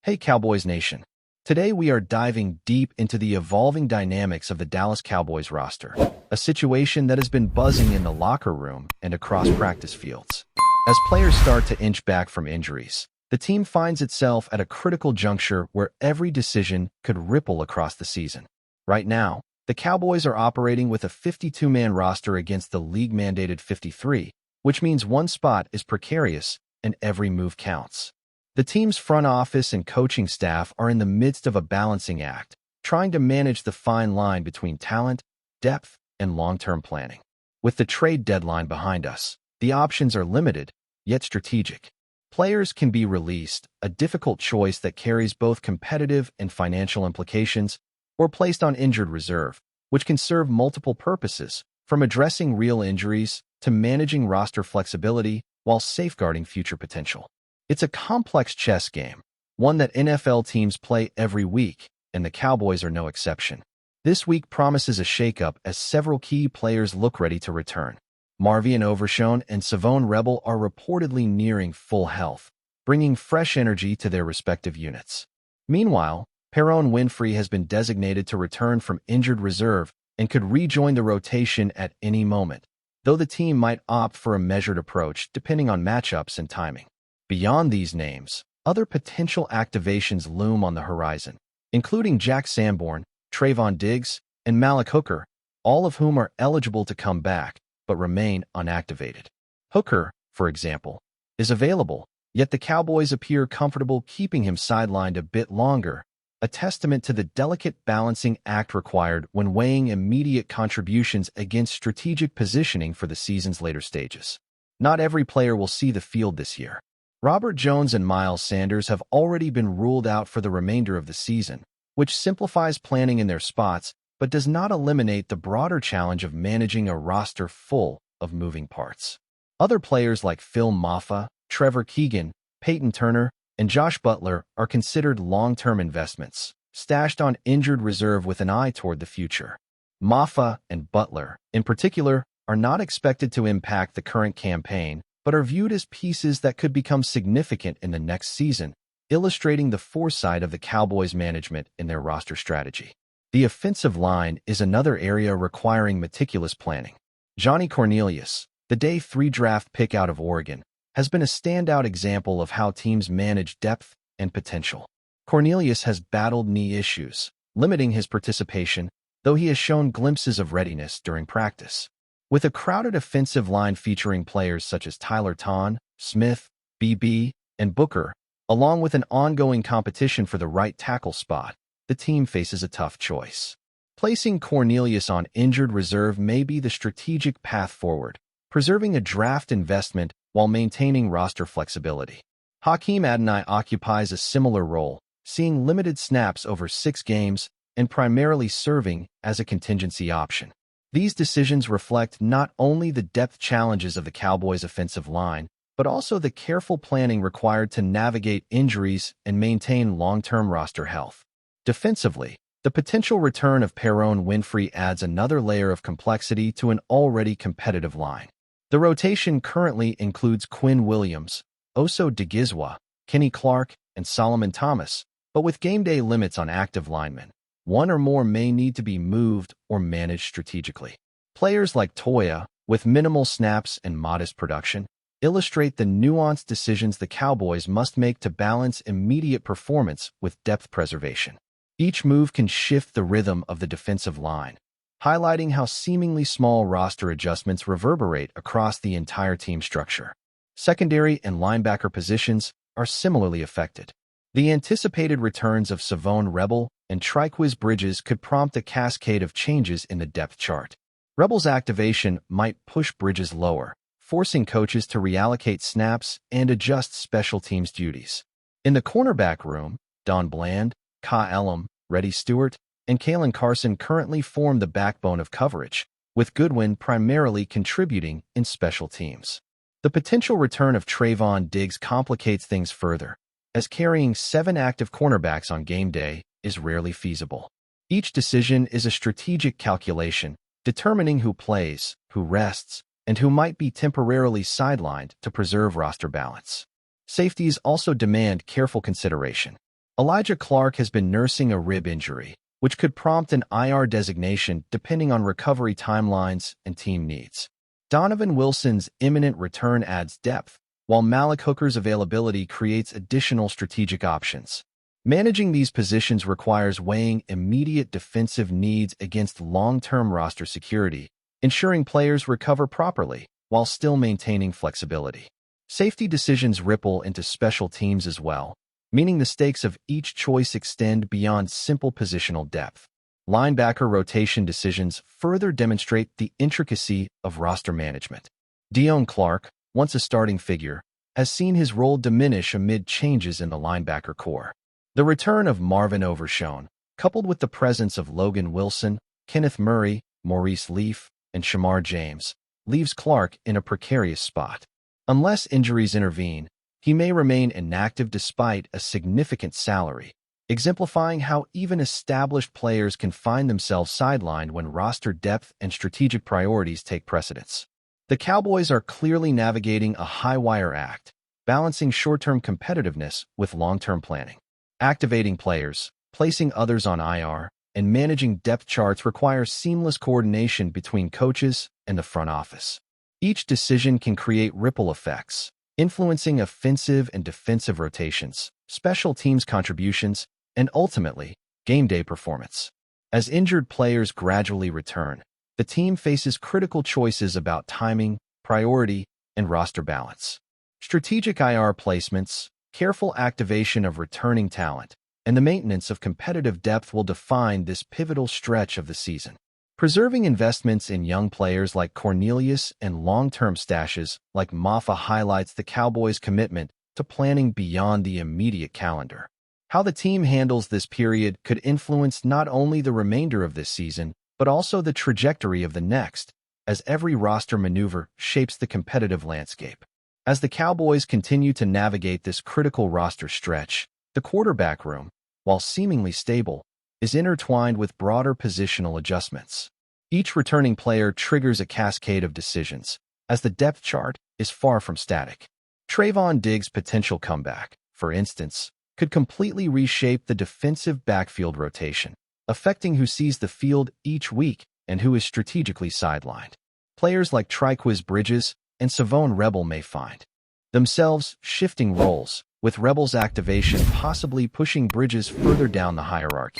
Hey Cowboys Nation. Today we are diving deep into the evolving dynamics of the Dallas Cowboys roster, a situation that has been buzzing in the locker room and across practice fields. As players start to inch back from injuries, the team finds itself at a critical juncture where every decision could ripple across the season. Right now, the Cowboys are operating with a 52-man roster against the league-mandated 53, which means one spot is precarious and every move counts. The team's front office and coaching staff are in the midst of a balancing act, trying to manage the fine line between talent, depth, and long-term planning. With the trade deadline behind us, the options are limited, yet strategic. Players can be released, a difficult choice that carries both competitive and financial implications, or placed on injured reserve, which can serve multiple purposes, from addressing real injuries to managing roster flexibility while safeguarding future potential. It's a complex chess game, one that NFL teams play every week, and the Cowboys are no exception. This week promises a shakeup as several key players look ready to return. Marvin Overshown and Savon Rebel are reportedly nearing full health, bringing fresh energy to their respective units. Meanwhile, Perron Winfrey has been designated to return from injured reserve and could rejoin the rotation at any moment, though the team might opt for a measured approach depending on matchups and timing. Beyond these names, other potential activations loom on the horizon, including Jack Sanborn, Trevon Diggs, and Malik Hooker, all of whom are eligible to come back but remain unactivated. Hooker, for example, is available, yet the Cowboys appear comfortable keeping him sidelined a bit longer, a testament to the delicate balancing act required when weighing immediate contributions against strategic positioning for the season's later stages. Not every player will see the field this year. Robert Jones and Miles Sanders have already been ruled out for the remainder of the season, which simplifies planning in their spots but does not eliminate the broader challenge of managing a roster full of moving parts. Other players like Phil Mafah, Trevor Keegan, Peyton Turner, and Josh Butler are considered long-term investments, stashed on injured reserve with an eye toward the future. Mafah and Butler, in particular, are not expected to impact the current campaign, but are viewed as pieces that could become significant in the next season, illustrating the foresight of the Cowboys' management in their roster strategy. The offensive line is another area requiring meticulous planning. Johnny Cornelius, the Day 3 draft pick out of Oregon, has been a standout example of how teams manage depth and potential. Cornelius has battled knee issues, limiting his participation, though he has shown glimpses of readiness during practice. With a crowded offensive line featuring players such as Tyler Ton, Smith, BB, and Booker, along with an ongoing competition for the right tackle spot, the team faces a tough choice. Placing Cornelius on injured reserve may be the strategic path forward, preserving a draft investment while maintaining roster flexibility. Hakeem Adonai occupies a similar role, seeing limited snaps over 6 games and primarily serving as a contingency option. These decisions reflect not only the depth challenges of the Cowboys' offensive line, but also the careful planning required to navigate injuries and maintain long-term roster health. Defensively, the potential return of Perron Winfrey adds another layer of complexity to an already competitive line. The rotation currently includes Quinn Williams, Oso Digizwa, Kenny Clark, and Solomon Thomas, but with game day limits on active linemen, one or more may need to be moved or managed strategically. Players like Toya, with minimal snaps and modest production, illustrate the nuanced decisions the Cowboys must make to balance immediate performance with depth preservation. Each move can shift the rhythm of the defensive line, highlighting how seemingly small roster adjustments reverberate across the entire team structure. Secondary and linebacker positions are similarly affected. The anticipated returns of Savon Rebel and Triquiz Bridges could prompt a cascade of changes in the depth chart. Rebel's activation might push Bridges lower, forcing coaches to reallocate snaps and adjust special teams duties. In the cornerback room, Don Bland, Ka Elam, Reddy Stewart, and Kalen Carson currently form the backbone of coverage, with Goodwin primarily contributing in special teams. The potential return of Trevon Diggs complicates things further, as carrying 7 active cornerbacks on game day is rarely feasible. Each decision is a strategic calculation, determining who plays, who rests, and who might be temporarily sidelined to preserve roster balance. Safeties also demand careful consideration. Elijah Clark has been nursing a rib injury, which could prompt an IR designation depending on recovery timelines and team needs. Donovan Wilson's imminent return adds depth, while Malik Hooker's availability creates additional strategic options. Managing these positions requires weighing immediate defensive needs against long-term roster security, ensuring players recover properly while still maintaining flexibility. Safety decisions ripple into special teams as well, meaning the stakes of each choice extend beyond simple positional depth. Linebacker rotation decisions further demonstrate the intricacy of roster management. Deone Clark, once a starting figure, has seen his role diminish amid changes in the linebacker core. The return of Marvin Overshown, coupled with the presence of Logan Wilson, Kenneth Murray, Maurice Leaf, and Shamar James, leaves Clark in a precarious spot. Unless injuries intervene, he may remain inactive despite a significant salary, exemplifying how even established players can find themselves sidelined when roster depth and strategic priorities take precedence. The Cowboys are clearly navigating a high-wire act, balancing short-term competitiveness with long-term planning. Activating players, placing others on IR, and managing depth charts requires seamless coordination between coaches and the front office. Each decision can create ripple effects, influencing offensive and defensive rotations, special teams contributions, and ultimately, game day performance. As injured players gradually return, the team faces critical choices about timing, priority, and roster balance. Strategic IR placements, careful activation of returning talent, and the maintenance of competitive depth will define this pivotal stretch of the season. Preserving investments in young players like Cornelius and long-term stashes like Maffa highlights the Cowboys' commitment to planning beyond the immediate calendar. How the team handles this period could influence not only the remainder of this season, but also the trajectory of the next, as every roster maneuver shapes the competitive landscape. As the Cowboys continue to navigate this critical roster stretch, the quarterback room, while seemingly stable, is intertwined with broader positional adjustments. Each returning player triggers a cascade of decisions, as the depth chart is far from static. Trevon Diggs' potential comeback, for instance, could completely reshape the defensive backfield rotation, affecting who sees the field each week and who is strategically sidelined. Players like Triquiz Bridges and Savone Rebel may find themselves shifting roles, with Rebel's activation possibly pushing Bridges further down the hierarchy.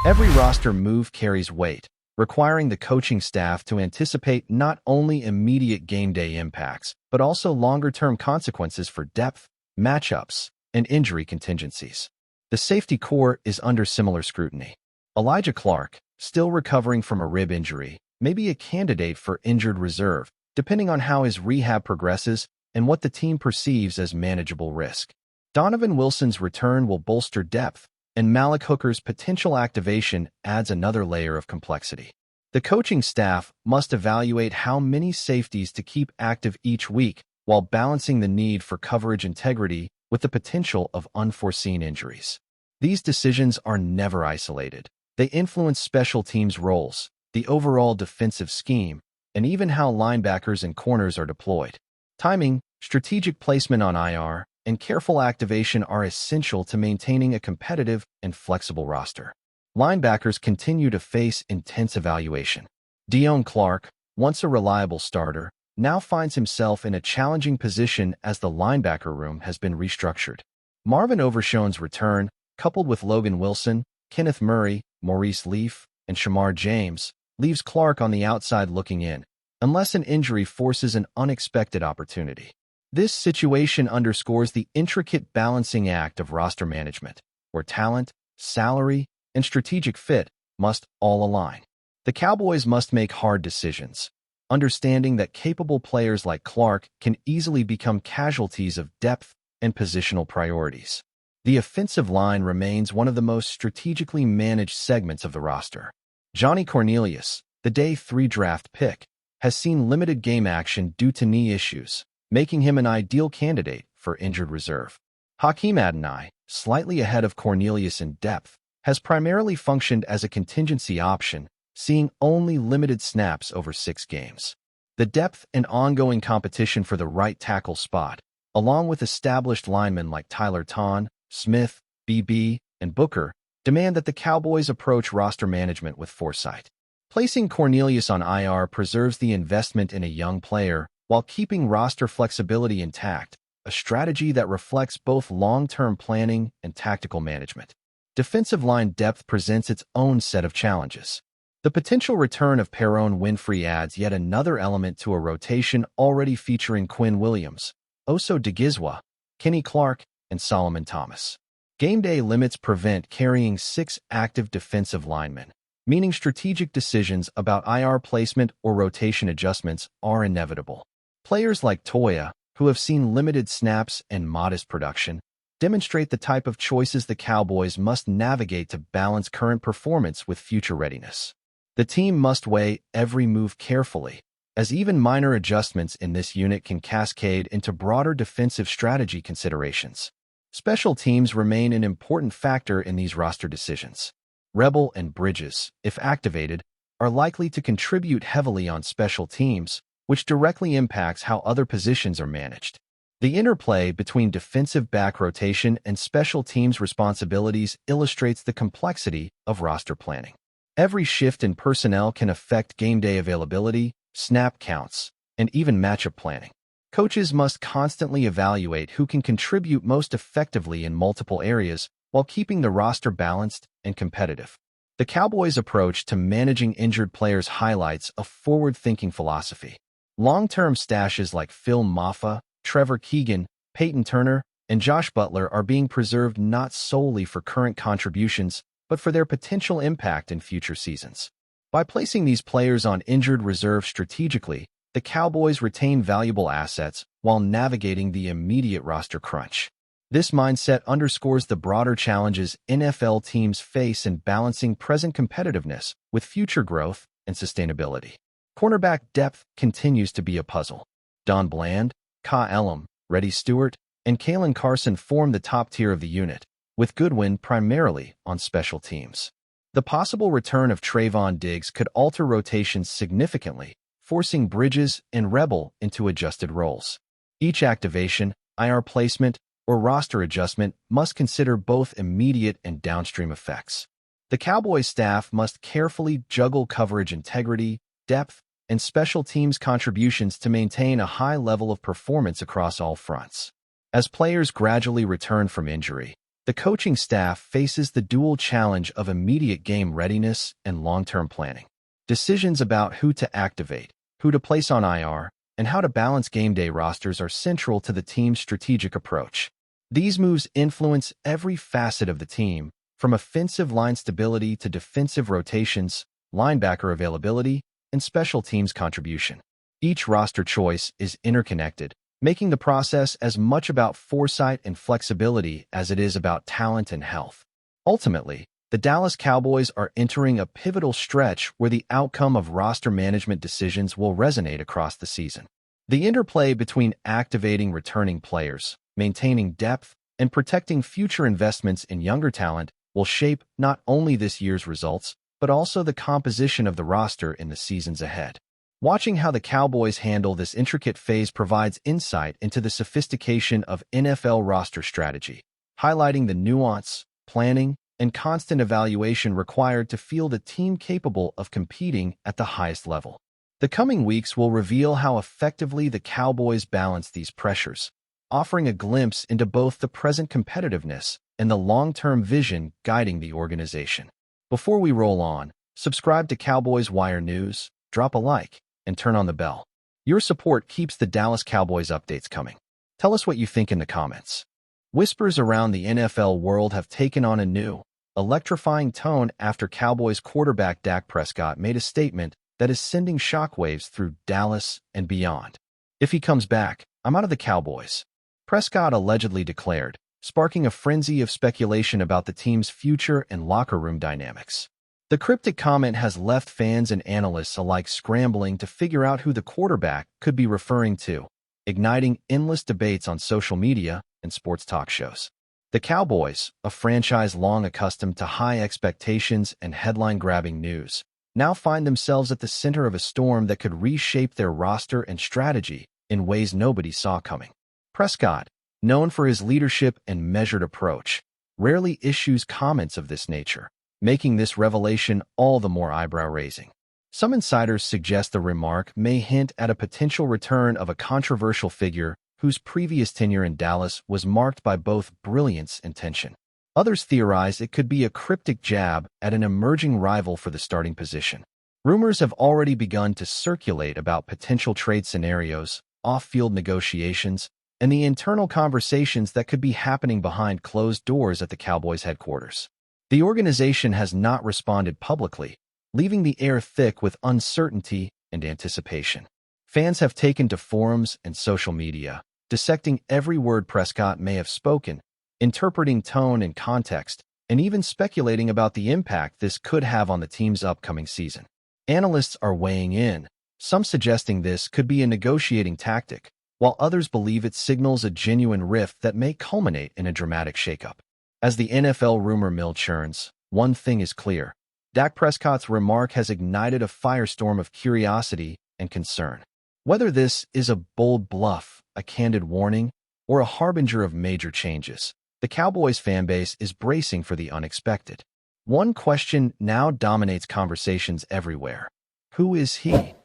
Every roster move carries weight, requiring the coaching staff to anticipate not only immediate game day impacts, but also longer-term consequences for depth, matchups, and injury contingencies. The safety core is under similar scrutiny. Elijah Clark, still recovering from a rib injury, may be a candidate for injured reserve, depending on how his rehab progresses and what the team perceives as manageable risk. Donovan Wilson's return will bolster depth, and Malik Hooker's potential activation adds another layer of complexity. The coaching staff must evaluate how many safeties to keep active each week while balancing the need for coverage integrity with the potential of unforeseen injuries. These decisions are never isolated. They influence special teams' roles, the overall defensive scheme, and even how linebackers and corners are deployed. Timing, strategic placement on IR, and careful activation are essential to maintaining a competitive and flexible roster. Linebackers continue to face intense evaluation. Deone Clark, once a reliable starter, now finds himself in a challenging position as the linebacker room has been restructured. Marvin Overshown's return, coupled with Logan Wilson, Kenneth Murray, Maurice Leaf, and Shamar James, leaves Clark on the outside looking in, unless an injury forces an unexpected opportunity. This situation underscores the intricate balancing act of roster management, where talent, salary, and strategic fit must all align. The Cowboys must make hard decisions, understanding that capable players like Clark can easily become casualties of depth and positional priorities. The offensive line remains one of the most strategically managed segments of the roster. Johnny Cornelius, the Day 3 draft pick, has seen limited game action due to knee issues, making him an ideal candidate for injured reserve. Hakeem Adonai, slightly ahead of Cornelius in depth, has primarily functioned as a contingency option, seeing only limited snaps over 6 games. The depth and ongoing competition for the right tackle spot, along with established linemen like Tyler Ton, Smith, BB, and Booker, demand that the Cowboys approach roster management with foresight. Placing Cornelius on IR preserves the investment in a young player while keeping roster flexibility intact, a strategy that reflects both long-term planning and tactical management. Defensive line depth presents its own set of challenges. The potential return of Perone Winfrey adds yet another element to a rotation already featuring Quinn Williams, Oso Digizwa, Kenny Clark, and Solomon Thomas. Game day limits prevent carrying 6 active defensive linemen, meaning strategic decisions about IR placement or rotation adjustments are inevitable. Players like Toya, who have seen limited snaps and modest production, demonstrate the type of choices the Cowboys must navigate to balance current performance with future readiness. The team must weigh every move carefully, as even minor adjustments in this unit can cascade into broader defensive strategy considerations. Special teams remain an important factor in these roster decisions. Rebel and Bridges, if activated, are likely to contribute heavily on special teams, which directly impacts how other positions are managed. The interplay between defensive back rotation and special teams responsibilities illustrates the complexity of roster planning. Every shift in personnel can affect game day availability, snap counts, and even matchup planning. Coaches must constantly evaluate who can contribute most effectively in multiple areas while keeping the roster balanced and competitive. The Cowboys' approach to managing injured players highlights a forward-thinking philosophy. Long-term stashes like Phil Maffa, Trevor Keegan, Peyton Turner, and Josh Butler are being preserved not solely for current contributions, but for their potential impact in future seasons. By placing these players on injured reserve strategically, the Cowboys retain valuable assets while navigating the immediate roster crunch. This mindset underscores the broader challenges NFL teams face in balancing present competitiveness with future growth and sustainability. Cornerback depth continues to be a puzzle. Don Bland, Ka Elam, Reddy Stewart, and Kalen Carson form the top tier of the unit, with Goodwin primarily on special teams. The possible return of Trevon Diggs could alter rotations significantly, forcing Bridges and Rebel into adjusted roles. Each activation, IR placement, or roster adjustment must consider both immediate and downstream effects. The Cowboys staff must carefully juggle coverage integrity, depth, and special teams contributions to maintain a high level of performance across all fronts. As players gradually return from injury, the coaching staff faces the dual challenge of immediate game readiness and long-term planning. Decisions about who to activate, who to place on IR, and how to balance game day rosters are central to the team's strategic approach. These moves influence every facet of the team, from offensive line stability to defensive rotations, linebacker availability, and special teams contribution. Each roster choice is interconnected, making the process as much about foresight and flexibility as it is about talent and health. Ultimately, the Dallas Cowboys are entering a pivotal stretch where the outcome of roster management decisions will resonate across the season. The interplay between activating returning players, maintaining depth, and protecting future investments in younger talent will shape not only this year's results, but also the composition of the roster in the seasons ahead. Watching how the Cowboys handle this intricate phase provides insight into the sophistication of NFL roster strategy, highlighting the nuance, planning, and constant evaluation required to field a team capable of competing at the highest level. The coming weeks will reveal how effectively the Cowboys balance these pressures, offering a glimpse into both the present competitiveness and the long-term vision guiding the organization. Before we roll on, subscribe to Cowboys Wire News, drop a like, and turn on the bell. Your support keeps the Dallas Cowboys updates coming. Tell us what you think in the comments. Whispers around the NFL world have taken on a new, electrifying tone after Cowboys quarterback Dak Prescott made a statement that is sending shockwaves through Dallas and beyond. "If he comes back, I'm out of the Cowboys," Prescott allegedly declared, sparking a frenzy of speculation about the team's future and locker room dynamics. The cryptic comment has left fans and analysts alike scrambling to figure out who the quarterback could be referring to, igniting endless debates on social media and sports talk shows. The Cowboys, a franchise long accustomed to high expectations and headline-grabbing news, now find themselves at the center of a storm that could reshape their roster and strategy in ways nobody saw coming. Prescott, known for his leadership and measured approach, rarely issues comments of this nature, making this revelation all the more eyebrow-raising. Some insiders suggest the remark may hint at a potential return of a controversial figure whose previous tenure in Dallas was marked by both brilliance and tension. Others theorize it could be a cryptic jab at an emerging rival for the starting position. Rumors have already begun to circulate about potential trade scenarios, off-field negotiations, and the internal conversations that could be happening behind closed doors at the Cowboys headquarters. The organization has not responded publicly, leaving the air thick with uncertainty and anticipation. Fans have taken to forums and social media, dissecting every word Prescott may have spoken, interpreting tone and context, and even speculating about the impact this could have on the team's upcoming season. Analysts are weighing in, some suggesting this could be a negotiating tactic, while others believe it signals a genuine rift that may culminate in a dramatic shakeup. As the NFL rumor mill churns, one thing is clear. Dak Prescott's remark has ignited a firestorm of curiosity and concern. Whether this is a bold bluff, a candid warning, or a harbinger of major changes, the Cowboys fanbase is bracing for the unexpected. One question now dominates conversations everywhere. Who is he?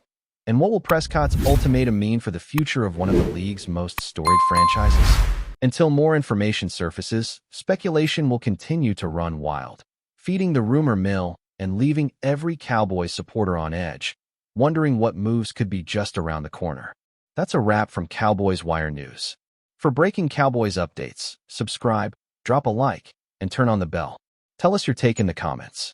And what will Prescott's ultimatum mean for the future of one of the league's most storied franchises? Until more information surfaces, speculation will continue to run wild, feeding the rumor mill and leaving every Cowboys supporter on edge, wondering what moves could be just around the corner. That's a wrap from Cowboys Wire News. For breaking Cowboys updates, subscribe, drop a like, and turn on the bell. Tell us your take in the comments.